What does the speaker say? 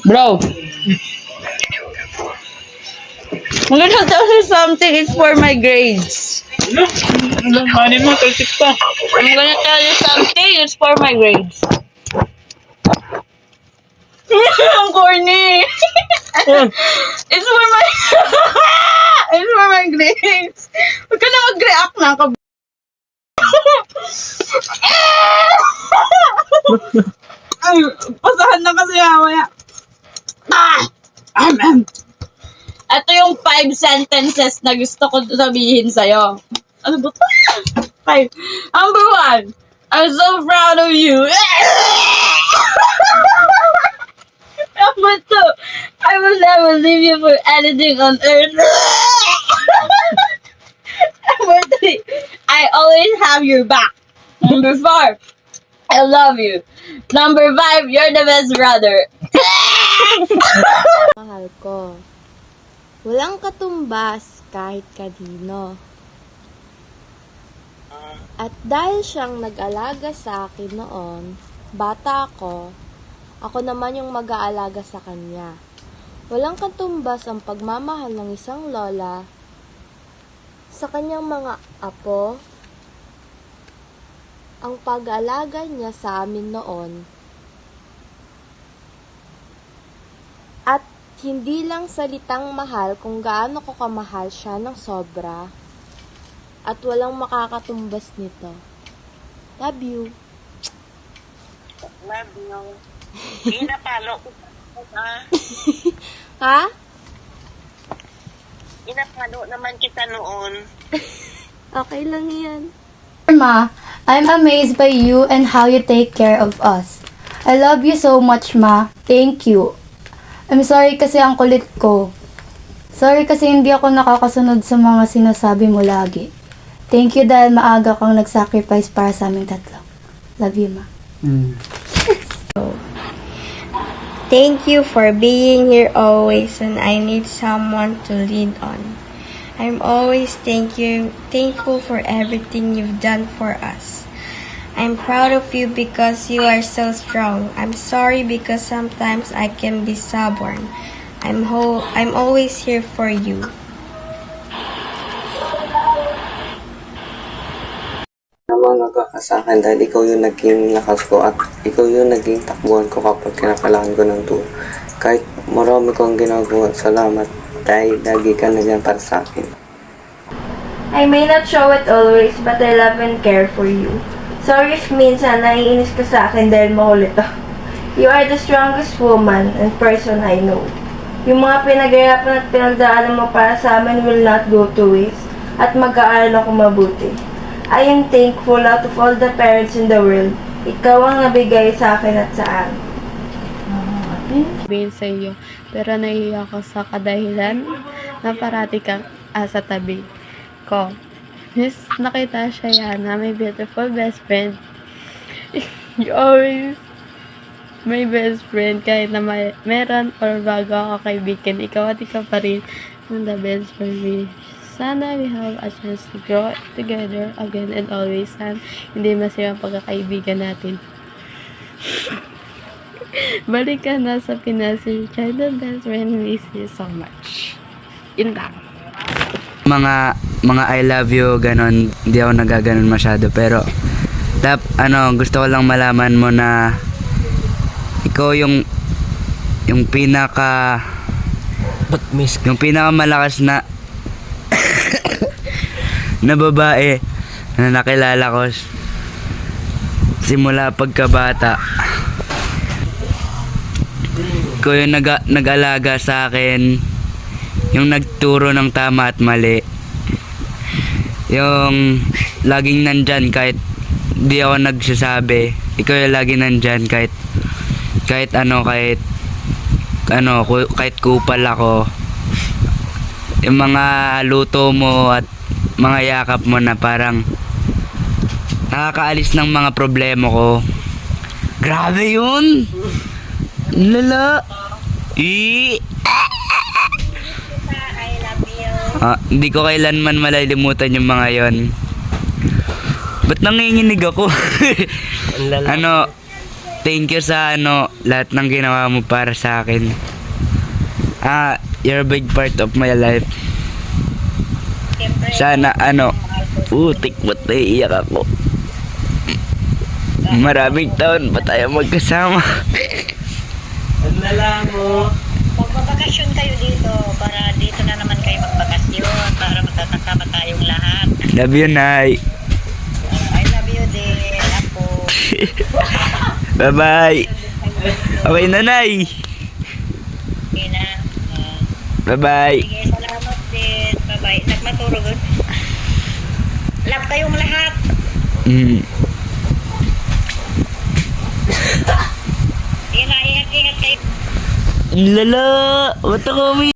Bro, I'm gonna tell you something. It's for my grades. Ano? Manin mo, talsik pa. I'm gonna tell you something. It's for my grades. Ang corny. It's for my It's for my grades. Huwag ka na mag-react na. Ay, pasahan na kasi mamaya. Ito yung 5 sentences na gusto ko sabihin sa'yo. Ano ba ito? 5. Number 1. I'm so proud of you. Number 2. I will never leave you for anything on earth. Number 3. I always have your back. Number 4. I love you. Number 5. You're the best brother. Mahal ko. Walang katumbas kahit kanino. At dahil siyang nag-alaga sa akin noon, bata ako naman yung mag-aalaga sa kanya. Walang katumbas ang pagmamahal ng isang lola sa kanyang mga apo. Ang pag-aalaga niya sa amin noon. At hindi lang salitang mahal kung gaano ko kamahal siya ng sobra. At walang makakatumbas nito. Love you. Love you. Inapalo ko ha? Ha? Inapalo naman kita noon. Okay lang yan. Ma, I'm amazed by you and how you take care of us. I love you so much, Ma. Thank you. I'm sorry kasi ang kulit ko. Sorry kasi hindi ako nakakasunod sa mga sinasabi mo lagi. Thank you dahil maaga kang nag-sacrifice para sa aming tatlo. Love you, Ma. Thank you for being here always when I need someone to lean on. I'm always thankful for everything you've done for us. I'm proud of you because you are so strong. I'm sorry because sometimes I can be stubborn. I'm always here for you. Namangag ka sa akin dahil ikaw yung naging lakas ko at ikaw yung naging takbuhan ko kapag kinakailangan ko ng tulong. Kahit marami kong ginagawa, salamat dahil lagi ka na dyan para sa akin. I may not show it always, but I love and care for you. Sorry if minsan naiinis ka sa akin dahil makulit ako. You are the strongest woman and person I know. Yung mga pinaghirapan at pinagdaanan mo para sa amin will not go to waste at mag-aaral ako mabuti. I am thankful out of all the parents in the world. Ikaw ang nabigay sa akin at sa amin. Sabihin sa iyo, pero nahihiya ako sa kadahilan na parati kang asa tabi ko. Miss, nakita siya yan na my beautiful best friend. You always my best friend kahit na meron or bago ako kaibigan. Ikaw at ikaw pa rin ang the best for me. Sana we have a chance to grow together again and always. Sana hindi masira ang pagkakaibigan natin. Balik ka na sa Pinas, your childhood best friend, miss you so much. Yun lang. Mga I love you, ganon, hindi ako nagaganon masyado, pero gusto ko lang malaman mo na ikaw yung pinaka malakas na na babae na nakilala ko simula pagkabata. Ikaw yung nag-alaga sa akin, yung nagturo ng tama at mali, yung laging nandyan kahit di ako nagsasabi. Ikaw yung laging nandyan kahit kupal ako. Yung mga luto mo at mga yakap mo na parang nakakaalis ng mga problema ko. Grabe yun! Lala! I love you. Hindi ko kailanman malilimutan yung mga yon. Ba't nanginginig ako? thank you sa lahat ng ginawa mo para sa akin. You're a big part of my life. Siyempre, Sana tikmot na iiyak ako. Maraming taon pa tayo magkasama. magbabakasyon kayo dito para dito na naman kayo magbakasyon para magkakasama tayong lahat. Love you, Nay. I love you din, Apo. Bye-bye. Okay na, Nay. Okay na. Bye-bye. Sige, salamat din. Bye-bye. Nagmaturo good. Love kayong lahat. Sige na, ingat-ingat kayo. Lala, ba't ako